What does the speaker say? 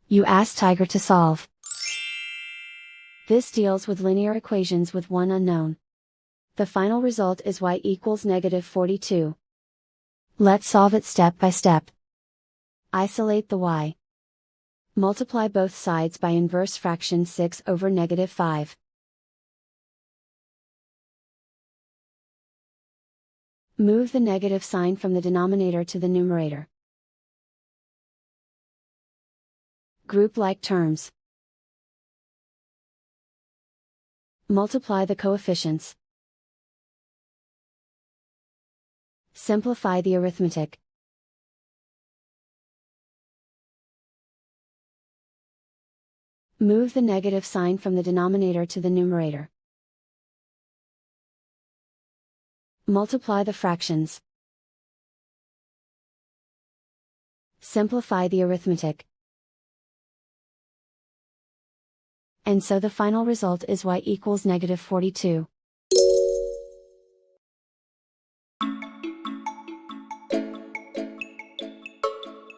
You ask Tiger to solve. This deals with linear equations with one unknown. The final result is y equals -42. Let's solve it step by step. Isolate the y. Multiply both sides by inverse fraction 6 over -5. Move the negative sign from the denominator to the numerator. Group like terms. Multiply the coefficients. Simplify the arithmetic. Move the negative sign from the denominator to the numerator. Multiply the fractions. Simplify the arithmetic. And so the final result is y equals -42.